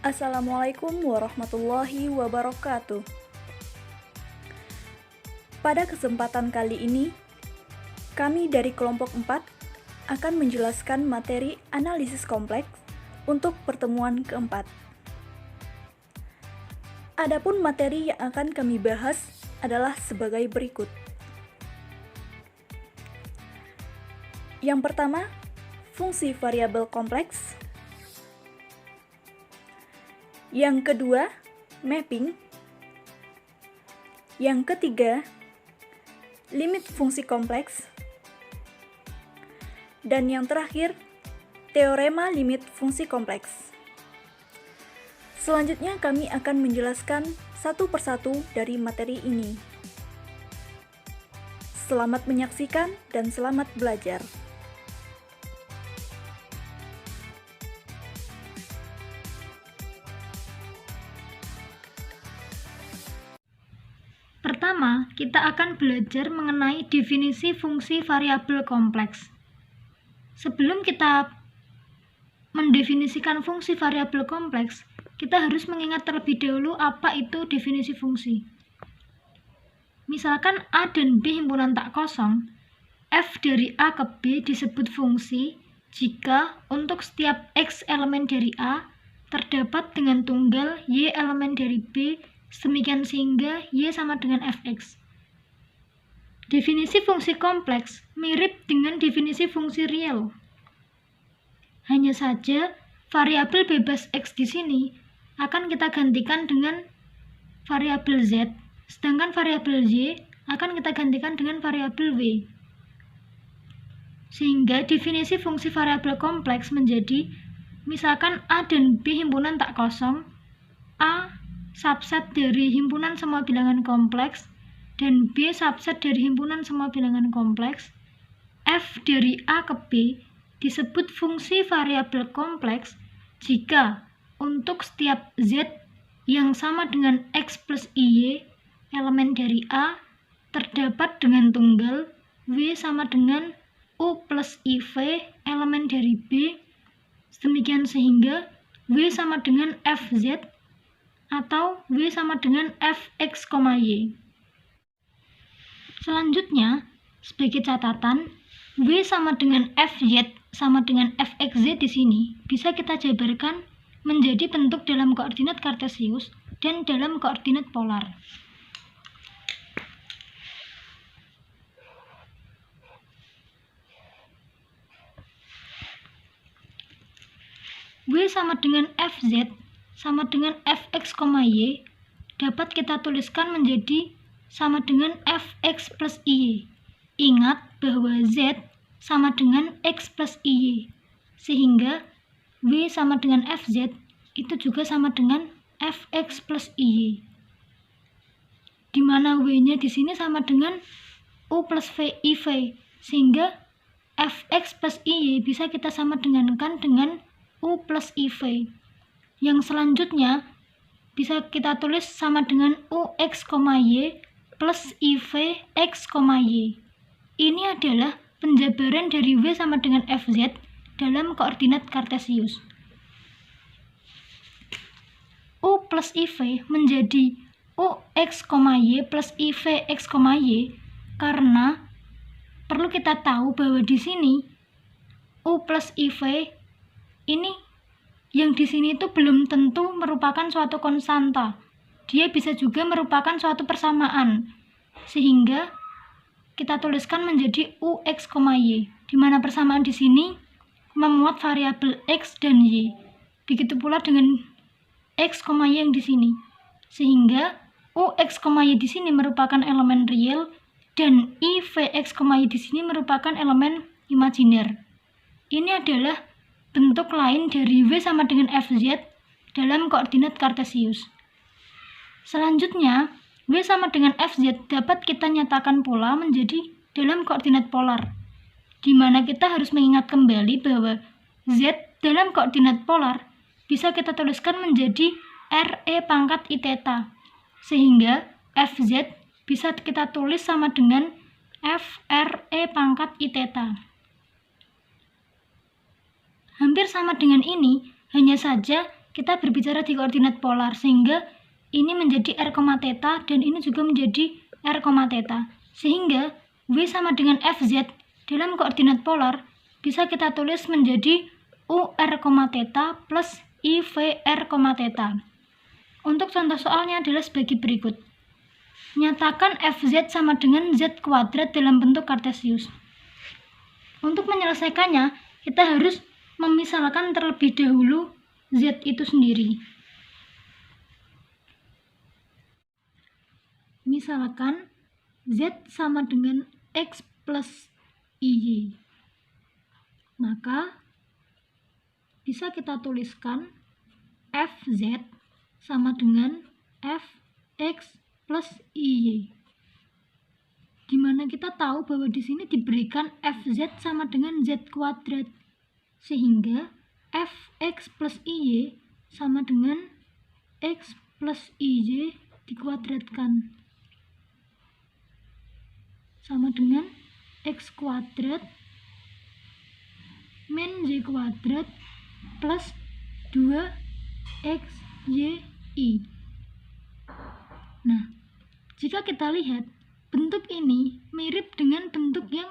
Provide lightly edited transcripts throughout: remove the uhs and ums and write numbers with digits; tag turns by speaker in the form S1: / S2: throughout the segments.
S1: Assalamualaikum warahmatullahi wabarakatuh. Pada kesempatan kali ini, kami dari kelompok 4 akan menjelaskan materi analisis kompleks untuk pertemuan keempat. Adapun materi yang akan kami bahas adalah sebagai berikut. Yang pertama, fungsi variabel kompleks. Yang kedua, mapping. Yang ketiga, limit fungsi kompleks. Dan yang terakhir, teorema limit fungsi kompleks. Selanjutnya kami akan menjelaskan satu persatu dari materi ini. Selamat menyaksikan dan selamat belajar.
S2: Pertama, kita akan belajar mengenai definisi fungsi variabel kompleks. Sebelum kita mendefinisikan fungsi variabel kompleks, kita harus mengingat terlebih dahulu apa itu definisi fungsi. Misalkan A dan B himpunan tak kosong, f dari A ke B disebut fungsi jika untuk setiap x elemen dari A terdapat dengan tunggal y elemen dari B, demikian sehingga y sama dengan fx. Definisi fungsi kompleks mirip dengan definisi fungsi real. Hanya saja variabel bebas x di sini akan kita gantikan dengan variabel z, sedangkan variabel y akan kita gantikan dengan variabel w. Sehingga definisi fungsi variabel kompleks menjadi misalkan A dan B himpunan tak kosong, A subset dari himpunan semua bilangan kompleks dan B subset dari himpunan semua bilangan kompleks, f dari A ke B disebut fungsi variabel kompleks jika untuk setiap z yang sama dengan x plus iy elemen dari A terdapat dengan tunggal w sama dengan u plus iv elemen dari B, demikian sehingga w sama dengan fz atau w sama dengan fx, y. Selanjutnya, sebagai catatan, w sama dengan fz sama dengan fxz di sini bisa kita jabarkan menjadi bentuk dalam koordinat kartesius dan dalam koordinat polar. W sama dengan fz sama dengan fx, y dapat kita tuliskan menjadi sama dengan fx plus iy. Ingat bahwa z sama dengan x plus iy, sehingga w sama dengan fz itu juga sama dengan fx plus iy. Di mana w-nya di sini sama dengan u plus iv, sehingga fx plus iy bisa kita sama dengankan dengan u plus iv. Yang selanjutnya bisa kita tulis sama dengan ux, y plus iv x, y. Ini adalah penjabaran dari w sama dengan fz dalam koordinat kartesius. U plus iv menjadi ux, y plus iv x, y karena perlu kita tahu bahwa di sini u plus iv ini yang di sini itu belum tentu merupakan suatu konstanta. Dia bisa juga merupakan suatu persamaan. Sehingga kita tuliskan menjadi ux, y, di mana persamaan di sini memuat variabel x dan y. Begitu pula dengan x, y yang di sini. Sehingga ux, y di sini merupakan elemen real dan ivx, y di sini merupakan elemen imajiner. Ini adalah bentuk lain dari w sama dengan fz dalam koordinat kartesius. Selanjutnya, w sama dengan fz dapat kita nyatakan pula menjadi dalam koordinat polar, di mana kita harus mengingat kembali bahwa z dalam koordinat polar bisa kita tuliskan menjadi re pangkat i theta, sehingga fz bisa kita tulis sama dengan fre pangkat i theta. Hampir sama dengan ini, hanya saja kita berbicara di koordinat polar, sehingga ini menjadi r, theta dan ini juga menjadi r, theta. Sehingga W sama dengan Fz dalam koordinat polar bisa kita tulis menjadi UR, theta plus IVR, theta. Untuk contoh soalnya adalah sebagai berikut. Nyatakan Fz sama dengan Z kuadrat dalam bentuk kartesius. Untuk menyelesaikannya, kita harus memisalkan terlebih dahulu Z itu sendiri. Misalkan Z sama dengan X plus IY. Maka bisa kita tuliskan Fz sama dengan Fx plus IY. Dimana kita tahu bahwa di sini diberikan Fz sama dengan Z kuadrat. Sehingga Fx plus IY sama dengan X plus IY dikuadratkan. Sama dengan X kuadrat min Y kuadrat plus 2XYI. Nah, jika kita lihat, bentuk ini mirip dengan bentuk yang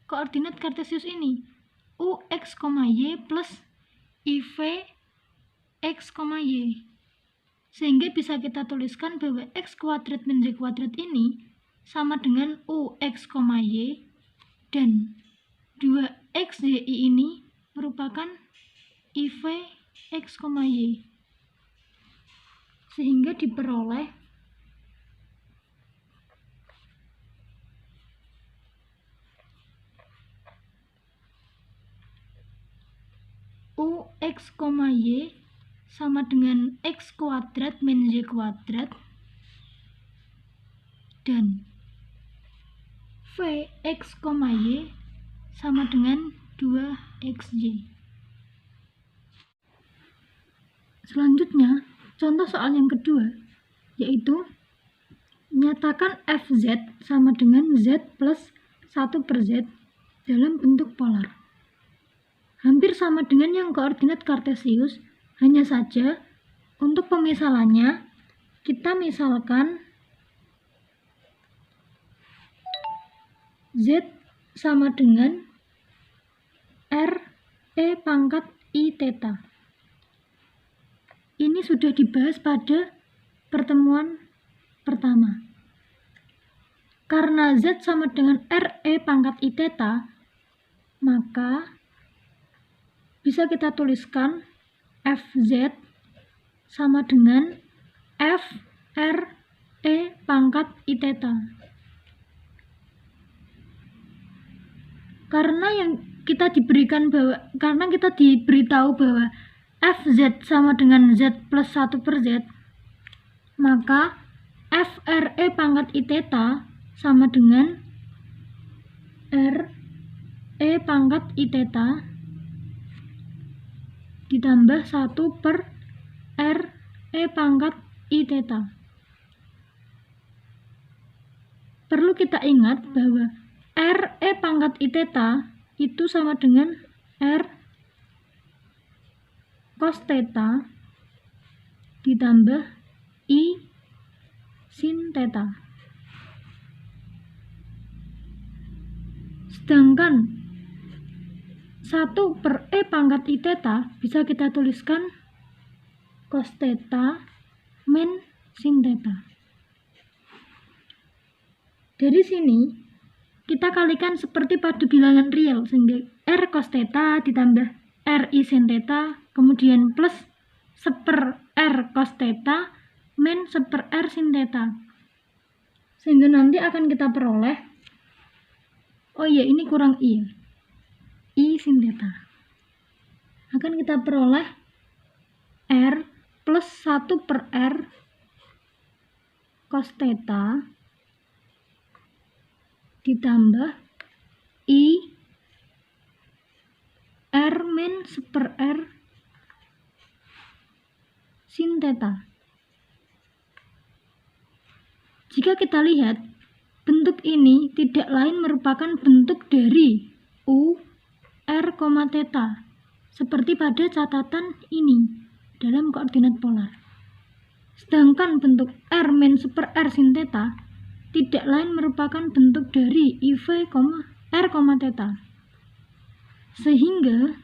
S2: koordinat kartesius ini, UX, Y plus IV X, Y. Sehingga bisa kita tuliskan bahwa X kuadrat min Y kuadrat ini sama dengan UX, Y, dan 2XYI ini merupakan IV X, Y. Sehingga diperoleh UX, Y sama dengan X kuadrat min Y kuadrat dan Vx, Y sama dengan 2XY. Selanjutnya, contoh soal yang kedua, yaitu nyatakan Fz sama dengan Z plus 1 per Z dalam bentuk polar. Hampir sama dengan yang koordinat kartesius, hanya saja untuk pemisalannya kita misalkan Z sama dengan R E pangkat I theta. Ini sudah dibahas pada pertemuan pertama. Karena Z sama dengan R E pangkat I theta, maka bisa kita tuliskan Fz sama dengan F R E pangkat I theta. Karena kita diberitahu bahwa Fz sama dengan Z plus 1 per Z, maka FRE pangkat I theta sama dengan RE pangkat I theta ditambah 1 per RE pangkat I theta. Perlu kita ingat bahwa RE pangkat I theta itu sama dengan R cos theta ditambah I sin theta. Sedangkan 1 per E pangkat I theta bisa kita tuliskan cos theta min sin theta. Dari sini kita kalikan seperti pada bilangan real, sehingga R cos theta ditambah R I sin theta, kemudian plus 1/r cos theta min 1/r sin theta. Sehingga nanti akan kita peroleh, oh iya ini kurang I, I sin theta. Akan kita peroleh R plus 1/r cos theta ditambah I R min 1/r sin theta. Jika kita lihat, bentuk ini tidak lain merupakan bentuk dari U R, theta, seperti pada catatan ini. dalam koordinat polar. Sedangkan bentuk R min super R sin theta tidak lain merupakan bentuk dari IV, R, theta. Sehingga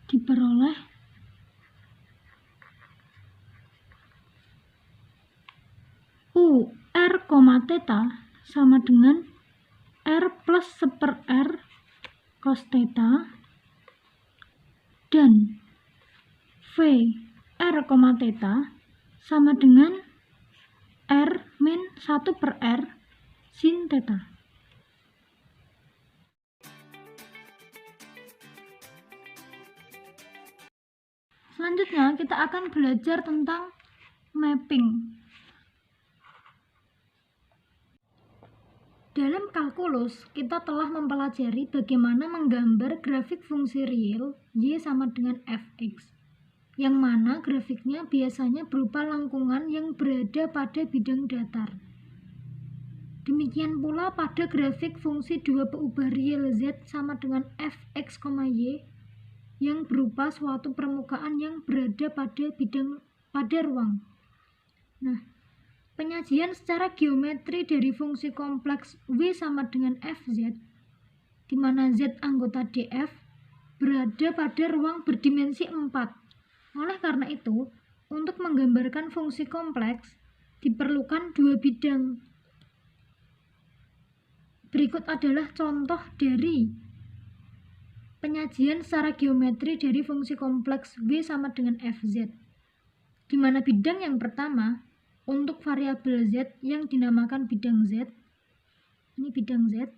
S2: diperoleh U R, theta sama dengan R plus super R cos theta dan V R, theta sama dengan R min 1 per R sin theta. Selanjutnya kita akan belajar tentang mapping. Dalam kalkulus, kita telah mempelajari bagaimana menggambar grafik fungsi real y sama dengan fx, yang mana grafiknya biasanya berupa lengkungan yang berada pada bidang datar. Demikian pula pada grafik fungsi dua peubah real z sama dengan fx, y, yang berupa suatu permukaan yang berada pada ruang. Nah, penyajian secara geometri dari fungsi kompleks W sama dengan Fz, di mana Z anggota df, berada pada ruang berdimensi 4. Oleh karena itu, untuk menggambarkan fungsi kompleks, diperlukan dua bidang. Berikut adalah contoh dari penyajian secara geometri dari fungsi kompleks W sama dengan Fz, di mana bidang yang pertama untuk variabel Z yang dinamakan bidang Z, ini bidang Z,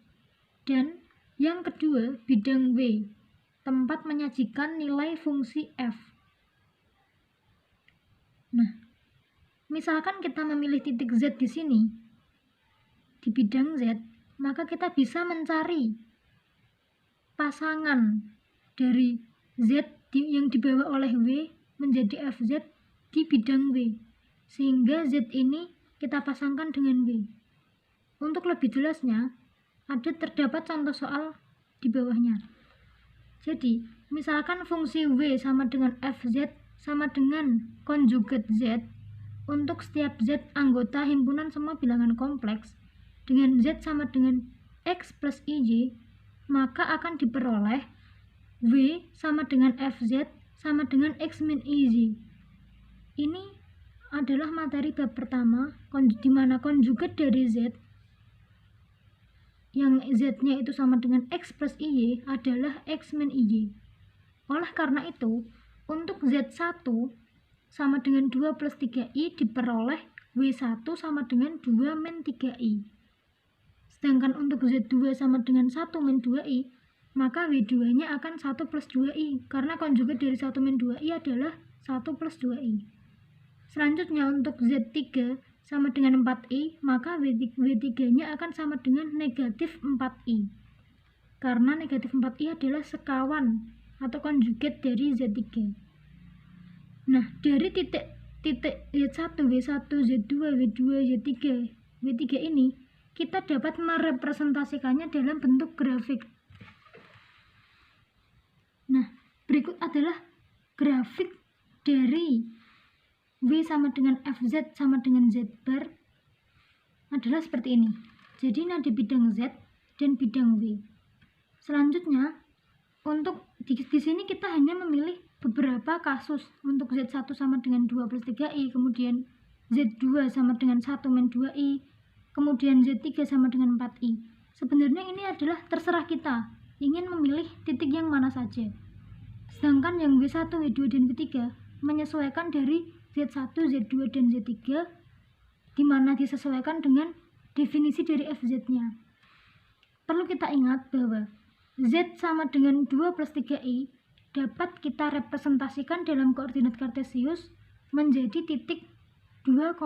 S2: dan yang kedua bidang W, tempat menyajikan nilai fungsi F. Nah, misalkan kita memilih titik Z di sini, di bidang Z, maka kita bisa mencari pasangan dari Z yang dibawa oleh W menjadi Fz di bidang W, sehingga Z ini kita pasangkan dengan W. Untuk lebih jelasnya, terdapat contoh soal di bawahnya. Jadi, misalkan fungsi W sama dengan Fz sama dengan konjugat Z untuk setiap Z anggota himpunan semua bilangan kompleks dengan Z sama dengan X plus IJ, maka akan diperoleh W sama dengan Fz sama dengan X min IJ. Ini adalah materi bab pertama, di mana konjugat dari Z yang Z-nya itu sama dengan X plus IY adalah X min IY. Oleh karena itu, untuk Z1 sama dengan 2 plus 3I diperoleh W1 sama dengan 2 min 3I. Sedangkan untuk Z2 sama dengan 1 min 2I, maka W2-nya akan 1 plus 2I, karena konjugat dari 1 min 2I adalah 1 plus 2I. Selanjutnya untuk Z3 sama dengan 4I, maka W3-nya akan sama dengan negatif 4I. Karena negatif 4I adalah sekawan atau konjugat dari Z3. Nah, dari titik Z1, W1, Z2, W2, Z3, W3 ini, kita dapat merepresentasikannya dalam bentuk grafik. Nah, berikut adalah grafik dari W sama dengan Fz sama dengan Z bar adalah seperti ini. Jadi ini ada bidang Z dan bidang W. Selanjutnya, untuk di sini kita hanya memilih beberapa kasus. Untuk Z1 sama dengan 2 plus 3I, kemudian Z2 sama dengan 1 min 2I, kemudian Z3 sama dengan 4I. Sebenarnya ini adalah terserah kita ingin memilih titik yang mana saja. Sedangkan yang W1, W2, dan W3 menyesuaikan dari Z1, Z2, dan Z3, di mana disesuaikan dengan definisi dari Fz-nya. Perlu kita ingat bahwa Z sama dengan 2 plus 3I dapat kita representasikan dalam koordinat kartesius menjadi titik 2,3.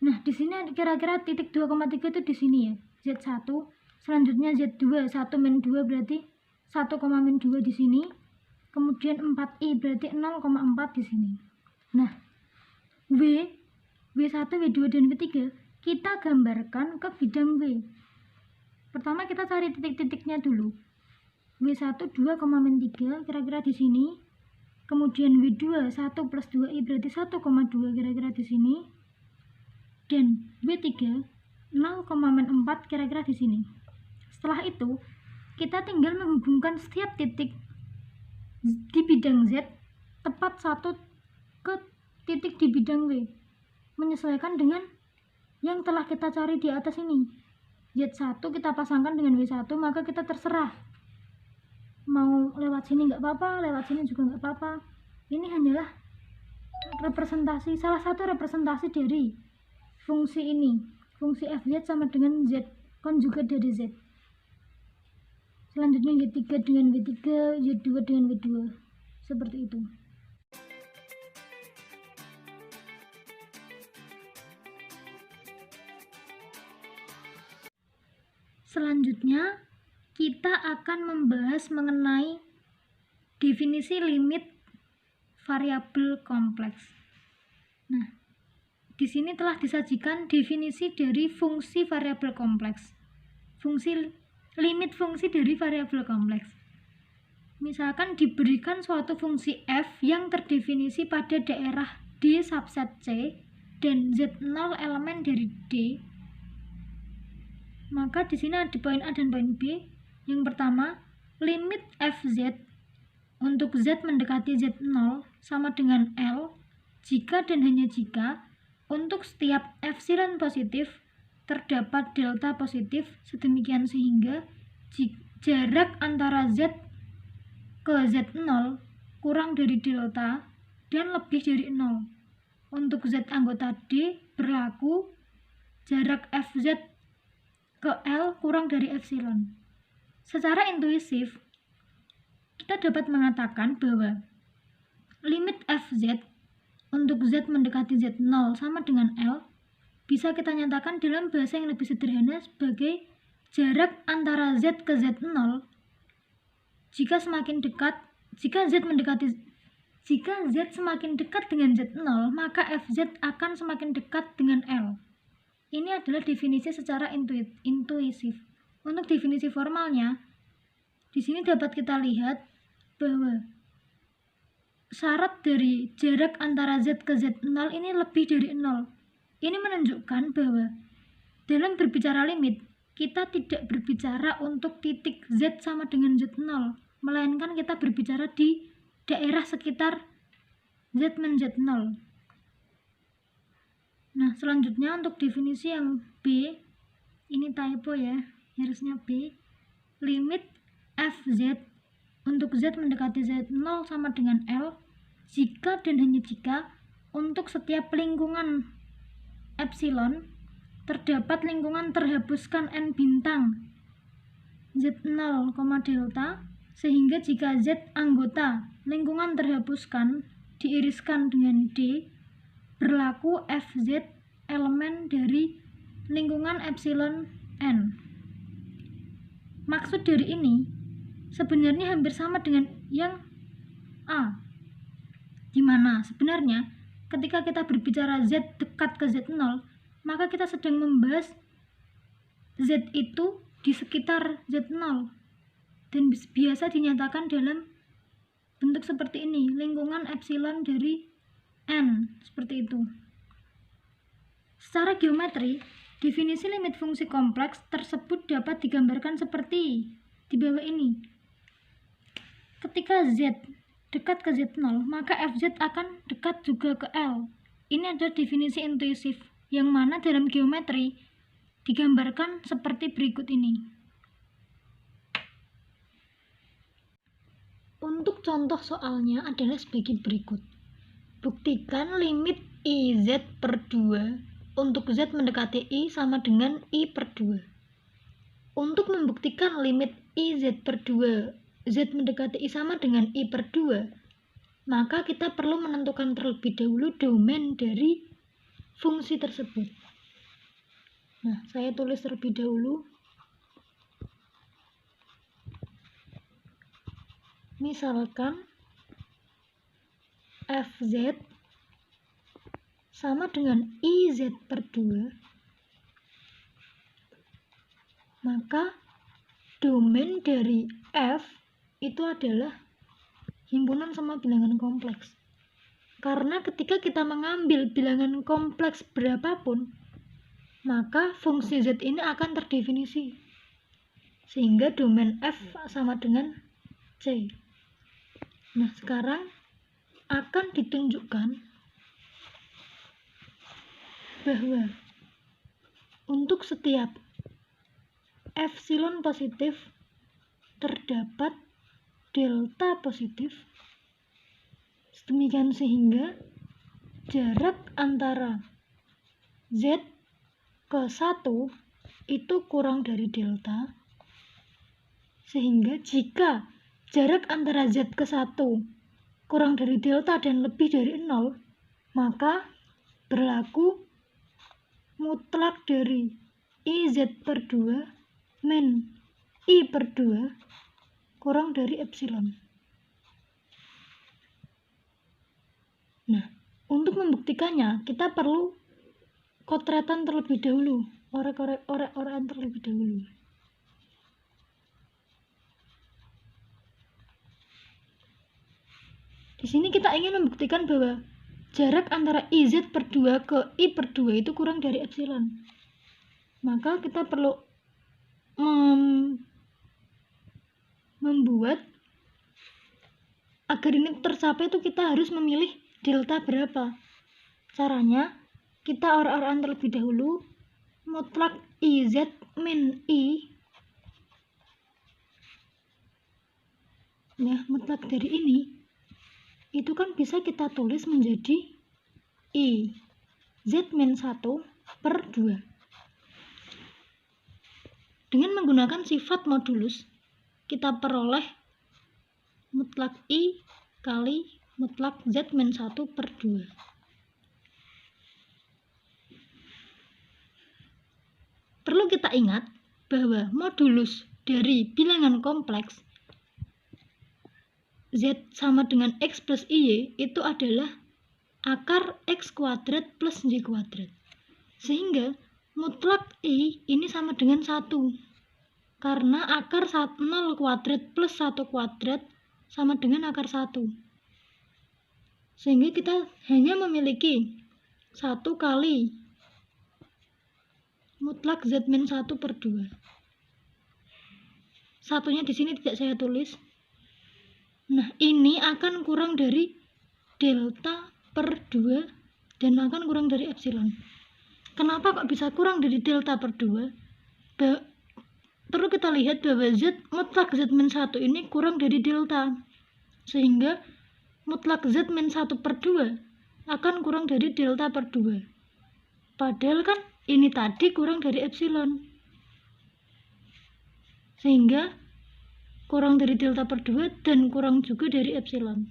S2: Nah, di sini kira-kira titik 2,3 itu di sini ya, Z1, selanjutnya Z2, 1 min 2 berarti 1, min 2 di sini, kemudian 4I berarti 0,4 di sini. Nah, W1, W2, dan W3 kita gambarkan ke bidang W. Pertama kita cari titik-titiknya dulu. W1 2,-3 kira-kira di sini. Kemudian W2 1 plus 2i berarti 1,2 kira-kira di sini. Dan W3 0,-4 kira-kira di sini. Setelah itu kita tinggal menghubungkan setiap titik di bidang Z tepat satu ke titik di bidang W, menyesuaikan dengan yang telah kita cari di atas ini. Z1 kita pasangkan dengan W1, maka kita terserah mau lewat sini nggak apa-apa, lewat sini juga nggak apa-apa. Ini hanyalah representasi, salah satu representasi dari fungsi ini. Fungsi fz sama dengan z konjugat dari z. Selanjutnya y3 dengan w3, y2 dengan w2, seperti itu. Selanjutnya kita akan membahas mengenai definisi limit variabel kompleks. Nah, di sini telah disajikan definisi dari fungsi variabel kompleks. Limit fungsi dari variabel kompleks. Misalkan diberikan suatu fungsi f yang terdefinisi pada daerah D subset C dan Z0 elemen dari D. Maka di sini ada poin A dan poin B. Yang pertama, limit fz untuk z mendekati Z0 sama dengan L jika dan hanya jika untuk setiap epsilon positif terdapat delta positif, sedemikian sehingga jarak antara Z ke Z0 kurang dari delta dan lebih dari 0. Untuk Z anggota D berlaku jarak FZ ke L kurang dari epsilon. Secara intuisif, kita dapat mengatakan bahwa limit FZ untuk Z mendekati Z0 sama dengan L bisa kita nyatakan dalam bahasa yang lebih sederhana sebagai jarak antara Z ke Z0 jika Z semakin dekat dengan Z0, maka FZ akan semakin dekat dengan L. Ini adalah definisi secara intuisif. Untuk definisi formalnya, di sini dapat kita lihat bahwa syarat dari jarak antara Z ke Z0 ini lebih dari 0. Ini menunjukkan bahwa dalam berbicara limit, kita tidak berbicara untuk titik Z sama dengan Z0, melainkan kita berbicara di daerah sekitar Z men Z0. Nah, selanjutnya untuk definisi yang B, ini typo ya, harusnya B. Limit FZ untuk Z mendekati Z0 sama dengan L jika dan hanya jika untuk setiap lingkungan epsilon terdapat lingkungan terhapuskan n bintang Z0, delta, sehingga jika Z anggota lingkungan terhapuskan diiriskan dengan D, berlaku FZ elemen dari lingkungan epsilon n. Maksud dari ini sebenarnya hampir sama dengan yang A, di mana sebenarnya ketika kita berbicara Z dekat ke Z0, maka kita sedang membahas Z itu di sekitar Z0 dan biasa dinyatakan dalam bentuk seperti ini, lingkungan epsilon dari N, seperti itu. Secara geometri, definisi limit fungsi kompleks tersebut dapat digambarkan seperti di bawah ini. Ketika Z dekat ke Z0, maka FZ akan dekat juga ke L. Ini adalah definisi intuisif, yang mana dalam geometri digambarkan seperti berikut ini. Untuk contoh soalnya adalah sebagai berikut. Buktikan limit IZ per 2 untuk Z mendekati I sama dengan I per 2. Untuk membuktikan limit IZ per 2 Z mendekati I sama dengan I per 2, maka kita perlu menentukan terlebih dahulu domain dari fungsi tersebut. Nah, saya tulis terlebih dahulu. Misalkan FZ sama dengan IZ per 2, maka domain dari F itu adalah himpunan semua bilangan kompleks. Karena ketika kita mengambil bilangan kompleks berapapun, maka fungsi Z ini akan terdefinisi. Sehingga domain F sama dengan C. Nah, sekarang akan ditunjukkan bahwa untuk setiap epsilon positif terdapat delta positif, demikian sehingga jarak antara Z ke 1 itu kurang dari delta, sehingga jika jarak antara Z ke 1 kurang dari delta dan lebih dari 0, maka berlaku mutlak dari IZ per 2 min I per 2 kurang dari epsilon. Nah, untuk membuktikannya kita perlu kotretan terlebih dahulu, orek-orekan terlebih dahulu. Di sini kita ingin membuktikan bahwa jarak antara IZ per 2 ke I per 2 itu kurang dari epsilon. Maka kita perlu membuat agar ini tercapai itu kita harus memilih delta berapa. Caranya kita orek-orekan terlebih dahulu, mutlak IZ min I. Nah, mutlak dari ini itu kan bisa kita tulis menjadi I Z min 1 per 2. Dengan menggunakan sifat modulus, kita peroleh mutlak I kali mutlak Z min 1 per 2. Perlu kita ingat bahwa modulus dari bilangan kompleks Z sama dengan X plus Y itu adalah akar X kuadrat plus Y kuadrat. Sehingga mutlak I ini sama dengan 1. Karena akar 0 kuadrat plus 1 kuadrat sama dengan akar 1. Sehingga kita hanya memiliki 1 kali mutlak Z min 1 per 2. Satunya di sini tidak saya tulis. Nah, ini akan kurang dari delta per 2 dan akan kurang dari epsilon. Kenapa kok bisa kurang dari delta per 2? Perlu kita lihat bahwa mutlak Z min 1 ini kurang dari delta. Sehingga mutlak Z min 1 per 2 akan kurang dari delta per 2. Padahal kan ini tadi kurang dari epsilon. Sehingga kurang dari delta per 2 dan kurang juga dari epsilon.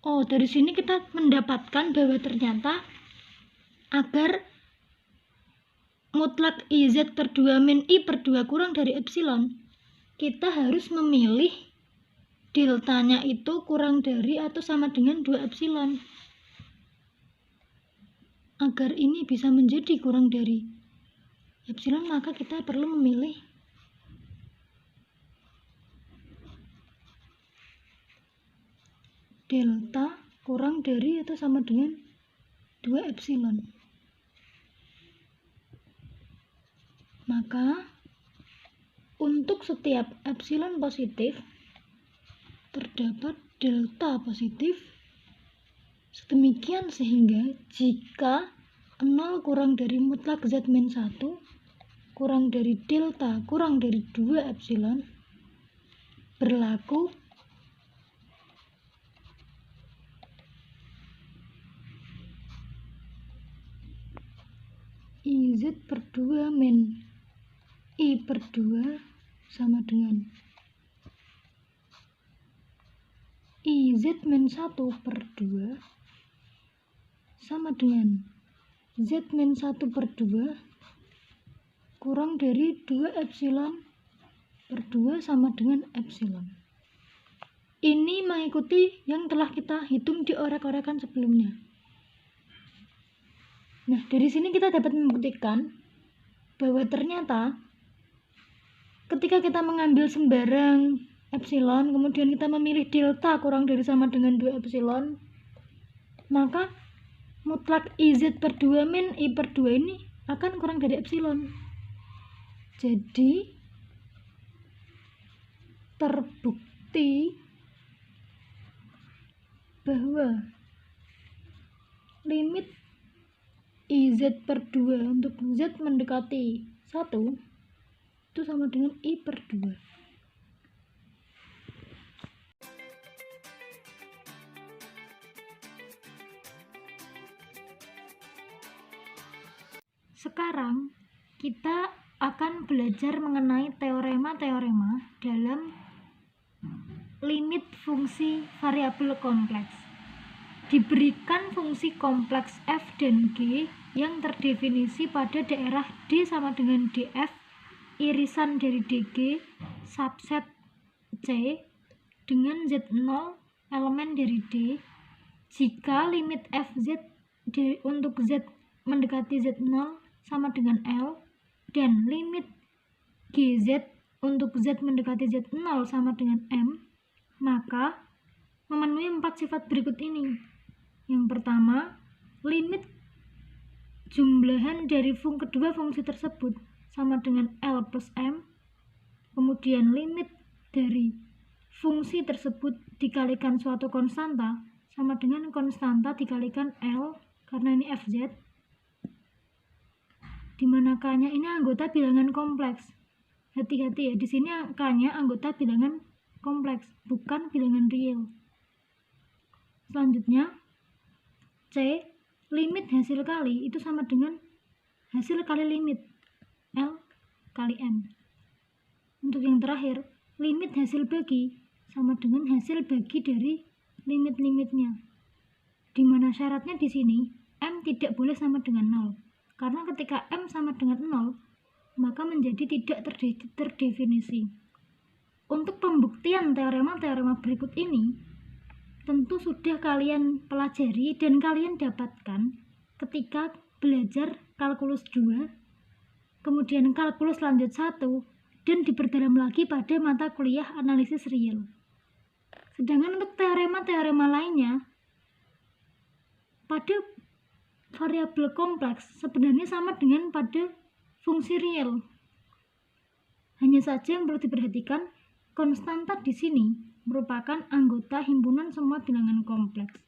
S2: Oh, dari sini kita mendapatkan bahwa ternyata agar mutlak IZ per 2 min I per 2 kurang dari epsilon, kita harus memilih deltanya itu kurang dari atau sama dengan 2 epsilon. Agar ini bisa menjadi kurang dari epsilon, maka kita perlu memilih delta kurang dari atau sama dengan 2 epsilon. Maka untuk setiap epsilon positif terdapat delta positif, sedemikian sehingga jika 0 kurang dari mutlak Z min 1 kurang dari delta kurang dari 2 epsilon, berlaku IZ per 2 min I per 2 sama dengan IZ min 1 per 2 sama dengan Z min 1 per 2 kurang dari 2 epsilon per 2 sama dengan epsilon. Ini mengikuti yang telah kita hitung di orek-orekan sebelumnya. Nah, dari sini kita dapat membuktikan bahwa ternyata ketika kita mengambil sembarang epsilon, kemudian kita memilih delta kurang dari sama dengan 2 epsilon, maka mutlak IZ per 2 min I per 2 ini akan kurang dari epsilon. Jadi terbukti bahwa limit IZ per 2 untuk Z mendekati 1 itu sama dengan I per 2. Sekarang kita akan belajar mengenai teorema-teorema dalam limit fungsi variabel kompleks. Diberikan fungsi kompleks f dan g yang terdefinisi pada daerah D sama dengan df irisan dari dg subset C dengan z0 elemen dari D jika limit fz untuk z mendekati z0 sama dengan L dan limit gz untuk z mendekati z0 sama dengan M, maka memenuhi 4 sifat berikut ini. Yang pertama, limit jumlahan dari kedua fungsi tersebut sama dengan L plus M. Kemudian limit dari fungsi tersebut dikalikan suatu konstanta sama dengan konstanta dikalikan L karena ini fz. Dimana K-nya ini anggota bilangan kompleks. Hati-hati ya, di sini K-nya anggota bilangan kompleks, bukan bilangan real. Selanjutnya, C, limit hasil kali itu sama dengan hasil kali limit L kali M. Untuk yang terakhir, limit hasil bagi sama dengan hasil bagi dari limit-limitnya. Dimana syaratnya di sini M tidak boleh sama dengan 0. Karena ketika M sama dengan 0, maka menjadi tidak terdefinisi. Untuk pembuktian teorema-teorema berikut ini, tentu sudah kalian pelajari dan kalian dapatkan ketika belajar kalkulus 2, kemudian kalkulus lanjut 1, dan diperdalam lagi pada mata kuliah analisis real. Sedangkan untuk teorema-teorema lainnya, pada variabel kompleks sebenarnya sama dengan pada fungsi real. Hanya saja yang perlu diperhatikan, konstanta di sini merupakan anggota himpunan semua bilangan kompleks.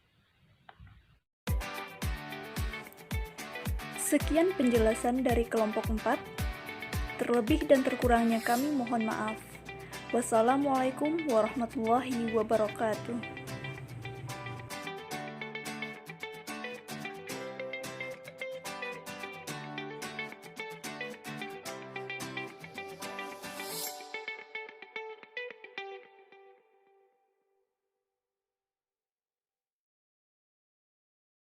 S1: Sekian penjelasan dari kelompok 4. Terlebih dan terkurangnya kami mohon maaf. Wassalamualaikum warahmatullahi wabarakatuh.